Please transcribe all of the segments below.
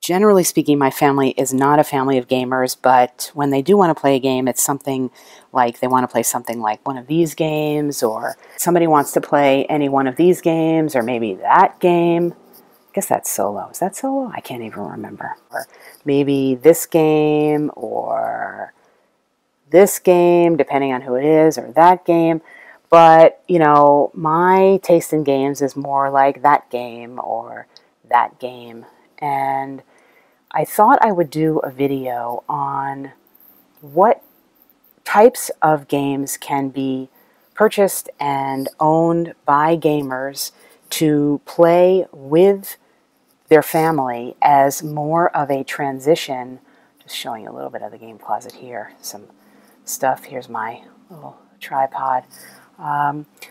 Generally speaking, my family is not a family of gamers, but when they do want to play a game, it's something like they want to play something like one of these games, or somebody wants to play any one of these games, or maybe that game. I guess that's solo. Is that solo? I can't even remember. Or maybe this game, or this game, depending on who it is, or that game. But, you know, my taste in games is more like that game or that game. And I thought I would do a video on what types of games can be purchased and owned by gamers to play with their family as more of a transition. Just showing you a little bit of the game closet here. Some stuff. Here's my little tripod.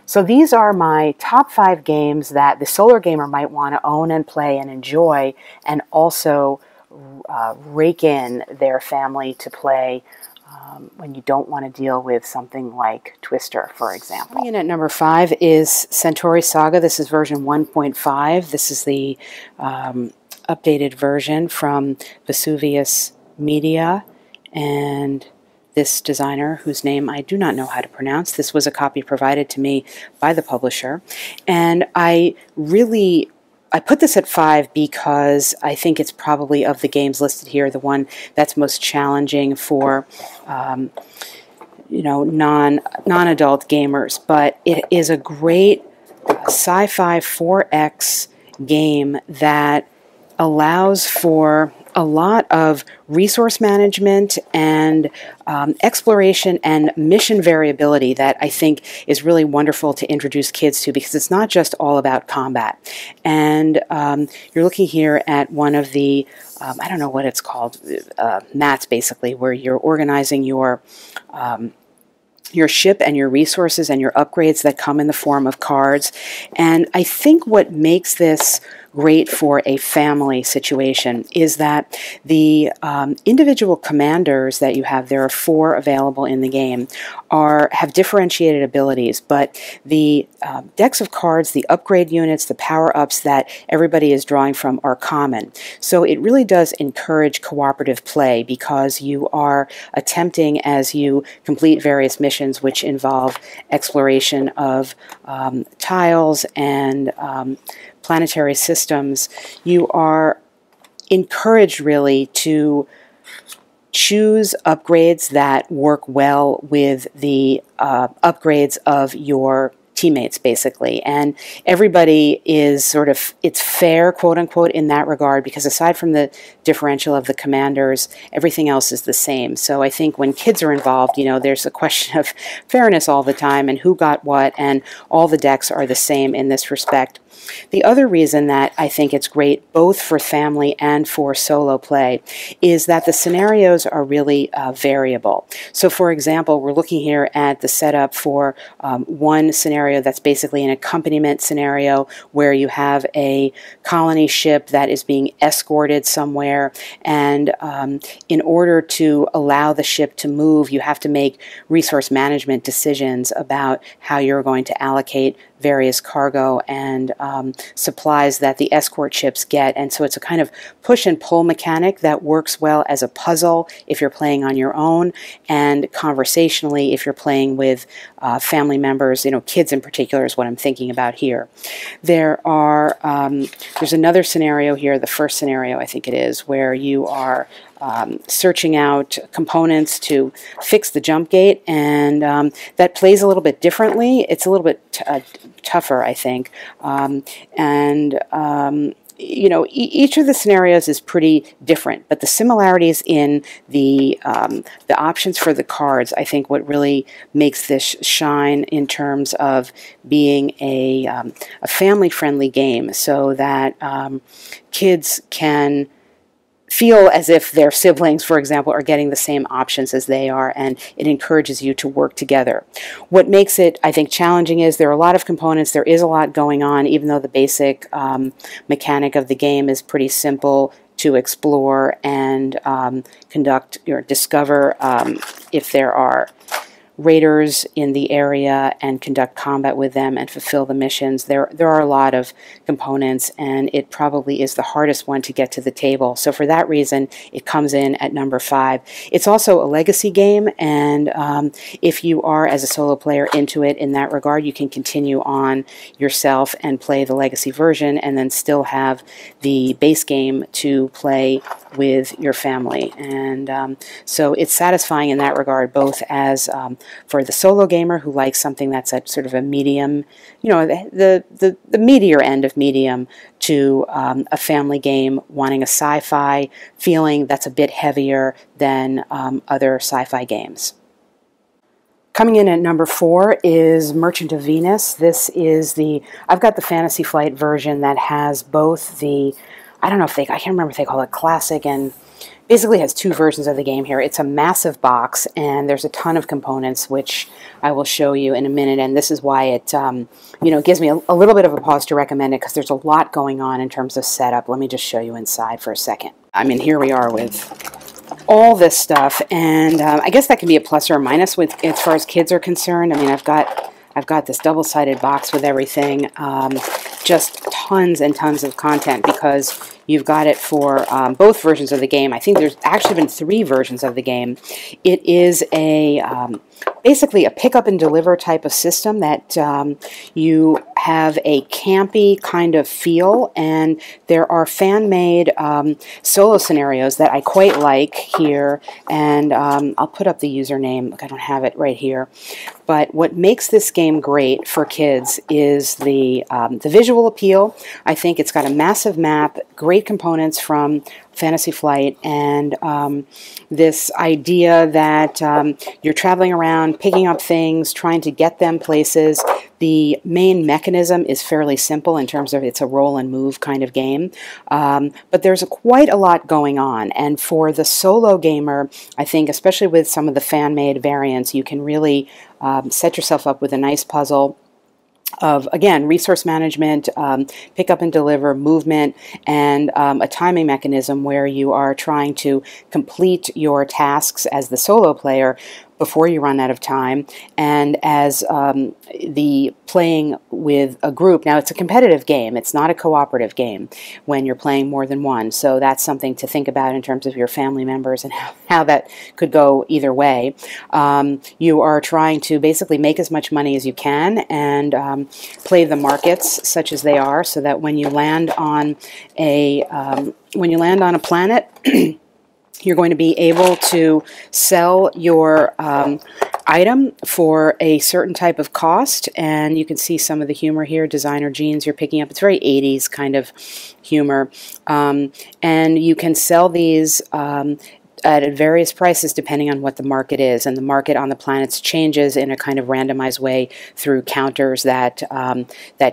So these are my top 5 games that the solar gamer might want to own and play and enjoy, and also rake in their family to play when you don't want to deal with something like Twister, for example. Coming in at number 5 is Centauri Saga. This is version 1.5. This is the updated version from Vesuvius Media, and this designer, whose name I do not know how to pronounce. This was a copy provided to me by the publisher, and I put this at 5 because I think it's probably, of the games listed here, the one that's most challenging for you know, non-adult gamers. But it is a great sci-fi 4X game that allows for a lot of resource management and exploration and mission variability that I think is really wonderful to introduce kids to, because it's not just all about combat. And you're looking here at one of the, I don't know what it's called, mats basically, where you're organizing your ship and your resources and your upgrades that come in the form of cards. And I think what makes this great for a family situation is that the individual commanders that you have, there are 4 available in the game, have differentiated abilities, but the decks of cards, the upgrade units, the power-ups that everybody is drawing from are common. So it really does encourage cooperative play, because you are attempting, as you complete various missions which involve exploration of tiles and planetary systems, you are encouraged really to choose upgrades that work well with the upgrades of your teammates, basically. And everybody is sort of, it's fair, quote unquote, in that regard, because aside from the differential of the commanders, everything else is the same. So I think when kids are involved, you know, there's a question of fairness all the time and who got what, and all the decks are the same in this respect. The other reason that I think it's great both for family and for solo play is that the scenarios are really variable. So for example, we're looking here at the setup for one scenario that's basically an accompaniment scenario where you have a colony ship that is being escorted somewhere, and in order to allow the ship to move, you have to make resource management decisions about how you're going to allocate various cargo and supplies that the escort ships get. And so it's a kind of push and pull mechanic that works well as a puzzle if you're playing on your own, and conversationally if you're playing with family members, you know, kids in particular is what I'm thinking about here. There's another scenario here, the first scenario I think it is, where you are searching out components to fix the jump gate, and that plays a little bit differently. It's a little bit tougher, I think, you know, each of the scenarios is pretty different, but the similarities in the options for the cards, I think, what really makes this shine in terms of being a family-friendly game, so that kids can feel as if their siblings, for example, are getting the same options as they are, and it encourages you to work together. What makes it, I think, challenging is there are a lot of components, there is a lot going on, even though the basic mechanic of the game is pretty simple to explore and conduct or discover if there are raiders in the area and conduct combat with them and fulfill the missions. There are a lot of components, and it probably is the hardest one to get to the table. So for that reason, it comes in at number 5. It's also a legacy game, and if you are, as a solo player, into it in that regard, you can continue on yourself and play the legacy version and then still have the base game to play with your family. And so it's satisfying in that regard, both as for the solo gamer who likes something that's at sort of a medium, you know, the meatier end of medium, to a family game wanting a sci-fi feeling that's a bit heavier than other sci-fi games. Coming in at number 4 is Merchant of Venus. This is I've got the Fantasy Flight version that has both the, I can't remember if they call it classic, and basically has 2 versions of the game here. It's a massive box, and there's a ton of components, which I will show you in a minute, and this is why it gives me a little bit of a pause to recommend it, because there's a lot going on in terms of setup. Let me just show you inside for a second. I mean, here we are with all this stuff, and I guess that can be a plus or a minus with as far as kids are concerned. I mean, I've got this double-sided box with everything, just tons and tons of content, because you've got it for both versions of the game. I think there's actually been 3 versions of the game. It is basically a pick up and deliver type of system that you have a campy kind of feel, and there are fan-made solo scenarios that I quite like here, and I'll put up the username. Look, I don't have it right here. But what makes this game great for kids is the visual appeal. I think it's got a massive map, great components from Fantasy Flight, and this idea that you're traveling around, picking up things, trying to get them places. The main mechanism is fairly simple in terms of it's a roll and move kind of game, but there's quite a lot going on, and for the solo gamer, I think, especially with some of the fan-made variants, you can really set yourself up with a nice puzzle of, again, resource management, pick up and deliver, movement, and a timing mechanism where you are trying to complete your tasks as the solo player before you run out of time, and as the playing with a group. Now, it's a competitive game. It's not a cooperative game when you're playing more than one, so that's something to think about in terms of your family members and how that could go either way. You are trying to basically make as much money as you can and play the markets such as they are, so that when you land on a planet, you're going to be able to sell your item for a certain type of cost, and you can see some of the humor here. Designer jeans you're picking up. It's very 80s kind of humor, and you can sell these at various prices depending on what the market is, and the market on the planets changes in a kind of randomized way through counters that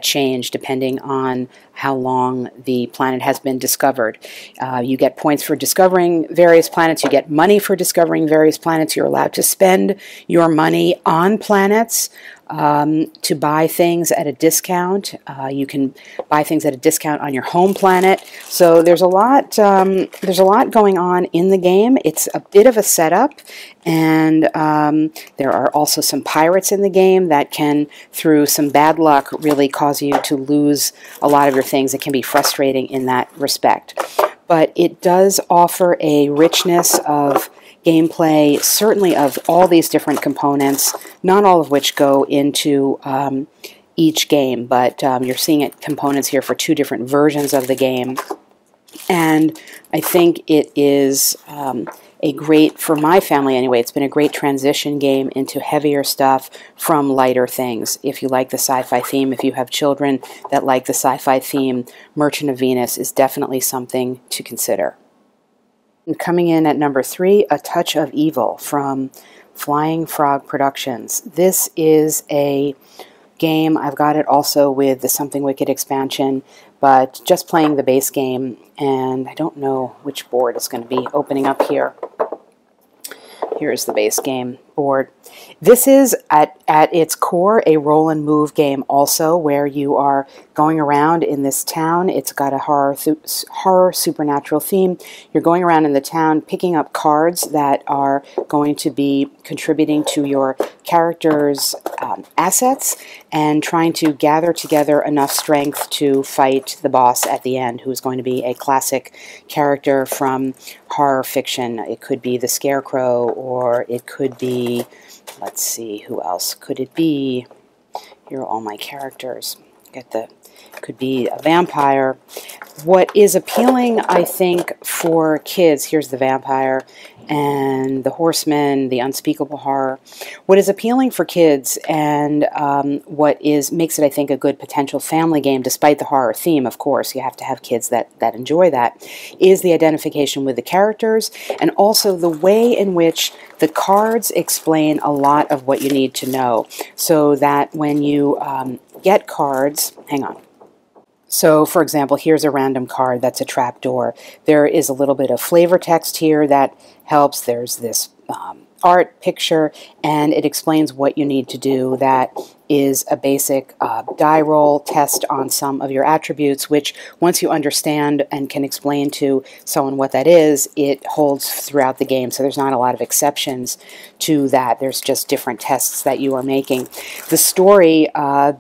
change depending on how long the planet has been discovered. You get points for discovering various planets. You get money for discovering various planets. You're allowed to spend your money on planets to buy things at a discount. You can buy things at a discount on your home planet. So there's a lot going on in the game. It's a bit of a setup, and there are also some pirates in the game that can, through some bad luck, really cause you to lose a lot of your things. It can be frustrating in that respect. But it does offer a richness of gameplay, certainly of all these different components, not all of which go into each game, but you're seeing components here for 2 different versions of the game. And I think it is for my family anyway, it's been a great transition game into heavier stuff from lighter things. If you like the sci-fi theme, if you have children that like the sci-fi theme, Merchant of Venus is definitely something to consider. And coming in at number 3, A Touch of Evil from Flying Frog Productions. This is a game. I've got it also with the Something Wicked expansion, but just playing the base game, and I don't know which board is going to be opening up here. Here's the base game. board. This is at its core a roll and move game also, where you are going around in this town. It's got a horror supernatural theme. You're going around in the town picking up cards that are going to be contributing to your character's assets and trying to gather together enough strength to fight the boss at the end, who is going to be a classic character from horror fiction. It could be the Scarecrow, or it could be, let's see, who else could it be? Here are all my characters. Could be a vampire. What is appealing, I think, for kids, here's the vampire and the horseman, the unspeakable horror. What is appealing for kids and makes it, I think, a good potential family game, despite the horror theme, of course, you have to have kids that enjoy that, is the identification with the characters and also the way in which the cards explain a lot of what you need to know, so that when you get cards, hang on. So, for example, here's a random card that's a trapdoor. There is a little bit of flavor text here that helps. There's this art picture, and it explains what you need to do. That is a basic die roll test on some of your attributes, which once you understand and can explain to someone what that is, it holds throughout the game. So there's not a lot of exceptions to that. There's just different tests that you are making. The story,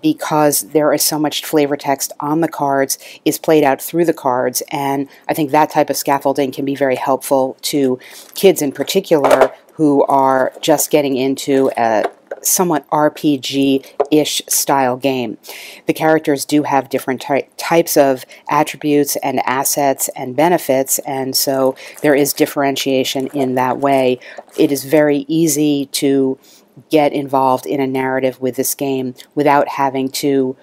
because there is so much flavor text on the cards, is played out through the cards, and I think that type of scaffolding can be very helpful to kids in particular who are just getting into a somewhat RPG-ish style game. The characters do have different types of attributes and assets and benefits, and so there is differentiation in that way. It is very easy to get involved in a narrative with this game without having to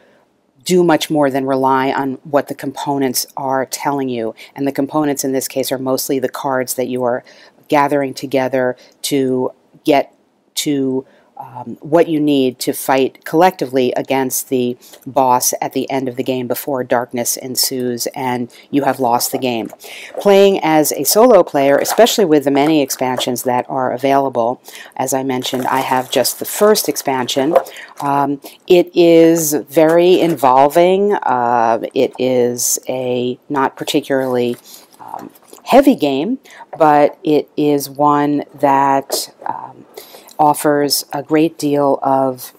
do much more than rely on what the components are telling you. And the components in this case are mostly the cards that you are gathering together to get to what you need to fight collectively against the boss at the end of the game before darkness ensues and you have lost the game. Playing as a solo player, especially with the many expansions that are available, as I mentioned, I have just the first expansion. It is very involving. It is a not particularly heavy game, but it is one that offers a great deal of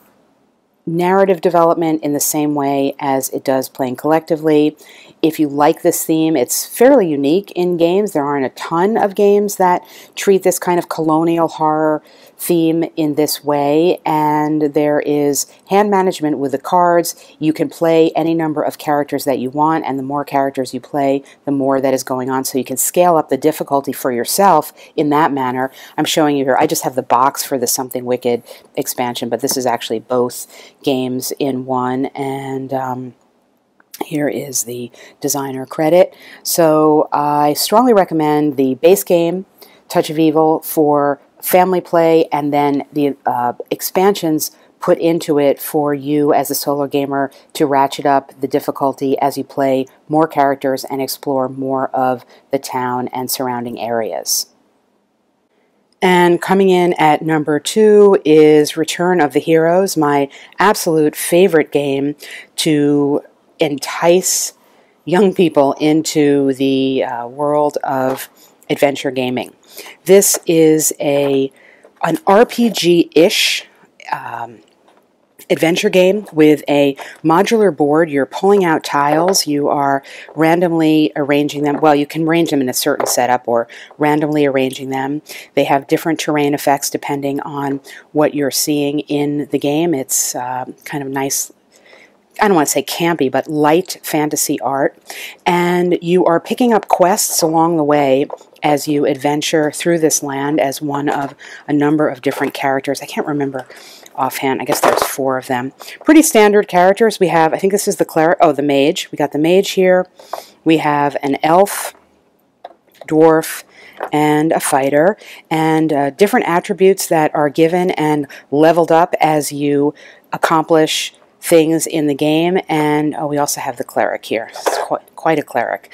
narrative development in the same way as it does playing collectively. If you like this theme, it's fairly unique in games. There aren't a ton of games that treat this kind of colonial horror theme in this way, and there is hand management with the cards. You can play any number of characters that you want, and the more characters you play, the more that is going on, so you can scale up the difficulty for yourself in that manner. I'm showing you here, I just have the box for the Something Wicked expansion, but this is actually both games in one, and here is the designer credit. So I strongly recommend the base game, Touch of Evil, for family play, and then the expansions put into it for you as a solo gamer to ratchet up the difficulty as you play more characters and explore more of the town and surrounding areas. And coming in at number 2 is Return of the Heroes, my absolute favorite game to entice young people into the world of adventure gaming. This is an RPG-ish adventure game with a modular board. You're pulling out tiles. You are randomly arranging them. Well, you can arrange them in a certain setup or randomly arranging them. They have different terrain effects depending on what you're seeing in the game. It's kind of nice, I don't want to say campy, but light fantasy art. And you are picking up quests along the way as you adventure through this land as one of a number of different characters. I can't remember offhand. I guess there's 4 of them. Pretty standard characters. We have, I think this is the cleric, oh, the mage. We got the mage here. We have an elf, dwarf, and a fighter, and different attributes that are given and leveled up as you accomplish things in the game. And oh, we also have the cleric here. It's quite a cleric.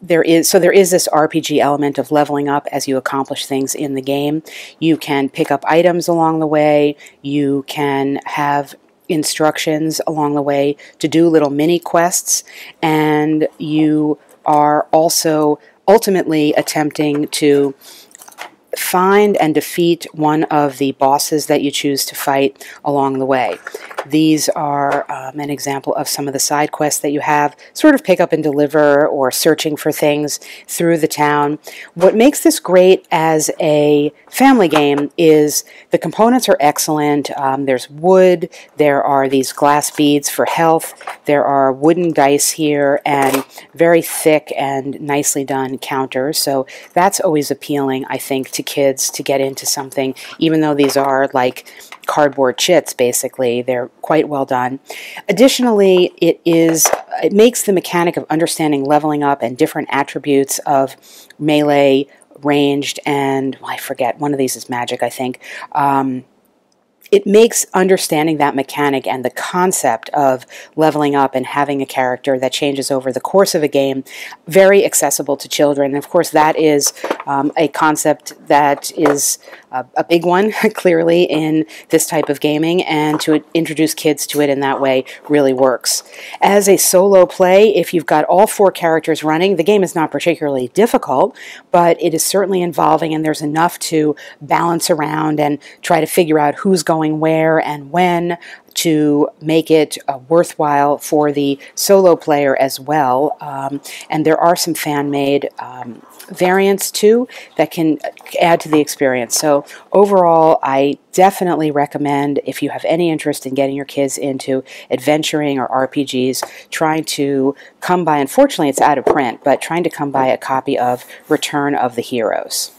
There there is this RPG element of leveling up as you accomplish things in the game. You can pick up items along the way. You can have instructions along the way to do little mini quests, and you are also ultimately attempting to find and defeat one of the bosses that you choose to fight along the way. These are an example of some of the side quests that you have, sort of pick up and deliver or searching for things through the town. What makes this great as a family game is the components are excellent. There's wood, there are these glass beads for health, there are wooden dice here, and very thick and nicely done counters. So that's always appealing, I think, to kids to get into something, even though these are like cardboard chits, basically. They're quite well done. Additionally, it makes the mechanic of understanding leveling up and different attributes of melee, ranged, and I forget, one of these is magic, I think. It makes understanding that mechanic and the concept of leveling up and having a character that changes over the course of a game very accessible to children. And of course, that is a concept that is a big one, clearly, in this type of gaming, and to introduce kids to it in that way really works. As a solo play, if you've got all 4 characters running, the game is not particularly difficult, but it is certainly involving, and there's enough to balance around and try to figure out who's going where and when to make it worthwhile for the solo player as well. And there are some fan-made variants too that can add to the experience. So overall, I definitely recommend, if you have any interest in getting your kids into adventuring or RPGs, trying to come by, unfortunately it's out of print, but trying to come by a copy of Return of the Heroes.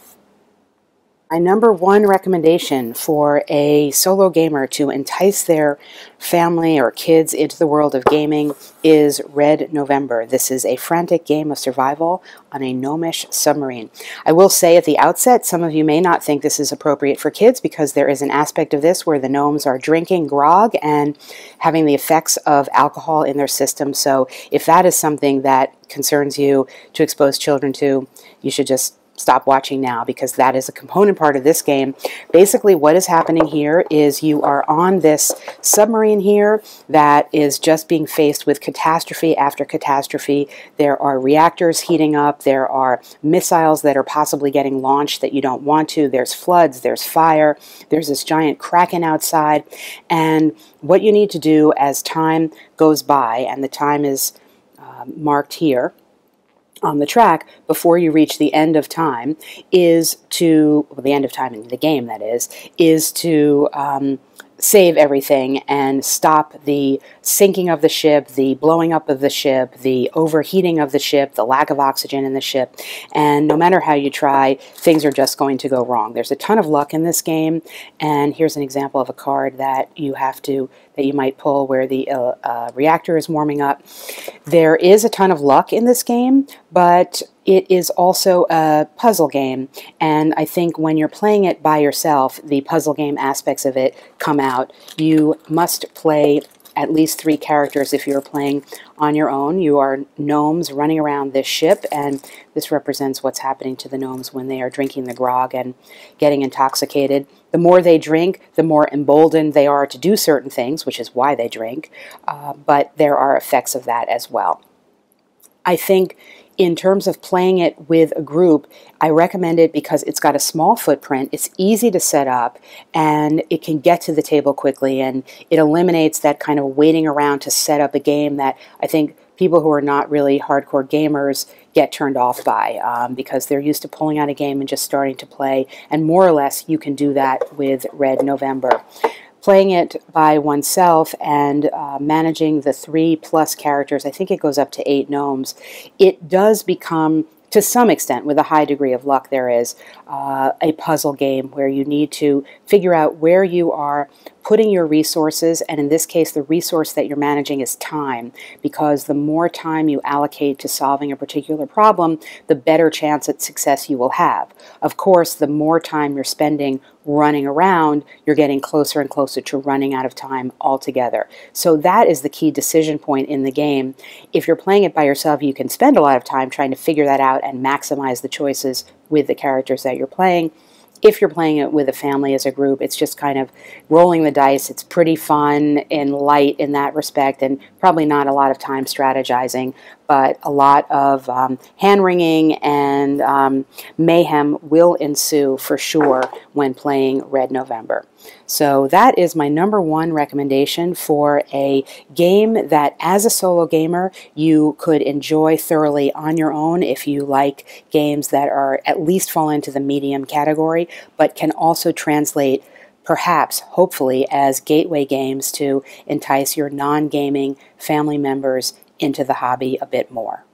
My number 1 recommendation for a solo gamer to entice their family or kids into the world of gaming is Red November. This is a frantic game of survival on a gnomish submarine. I will say at the outset, some of you may not think this is appropriate for kids because there is an aspect of this where the gnomes are drinking grog and having the effects of alcohol in their system. So if that is something that concerns you to expose children to, you should just stop watching now, because that is a component part of this game. Basically, what is happening here is you are on this submarine here that is just being faced with catastrophe after catastrophe. There are reactors heating up. There are missiles that are possibly getting launched that you don't want to. There's floods. There's fire. There's this giant kraken outside. And what you need to do as time goes by, and the time is marked here on the track before you reach the end of time, is to, well, the end of time in the game, that is to save everything and stop the sinking of the ship, the blowing up of the ship, the overheating of the ship, the lack of oxygen in the ship. And no matter how you try, things are just going to go wrong. There's a ton of luck in this game, and here's an example of a card that you might pull where the reactor is warming up. There is a ton of luck in this game, but it is also a puzzle game, and I think when you're playing it by yourself, the puzzle game aspects of it come out. You must play at least 3 characters if you're playing on your own. You are gnomes running around this ship, and this represents what's happening to the gnomes when they are drinking the grog and getting intoxicated. The more they drink, the more emboldened they are to do certain things, which is why they drink, but there are effects of that as well. I think in terms of playing it with a group, I recommend it because it's got a small footprint, it's easy to set up, and it can get to the table quickly, and it eliminates that kind of waiting around to set up a game that I think people who are not really hardcore gamers get turned off by, because they're used to pulling out a game and just starting to play, and more or less you can do that with Red November. Playing it by oneself and managing the 3+ characters, I think it goes up to 8 gnomes, it does become, to some extent, with a high degree of luck there is, a puzzle game where you need to figure out where you are putting your resources, and in this case the resource that you're managing is time, because the more time you allocate to solving a particular problem, the better chance at success you will have. Of course, the more time you're spending running around, you're getting closer and closer to running out of time altogether. So that is the key decision point in the game. If you're playing it by yourself, you can spend a lot of time trying to figure that out and maximize the choices with the characters that you're playing. If you're playing it with a family as a group, it's just kind of rolling the dice. It's pretty fun and light in that respect, and probably not a lot of time strategizing, but a lot of hand-wringing and mayhem will ensue for sure when playing Red November. So that is my #1 recommendation for a game that, as a solo gamer, you could enjoy thoroughly on your own if you like games that are at least fall into the medium category, but can also translate, perhaps, hopefully, as gateway games to entice your non-gaming family members into the hobby a bit more.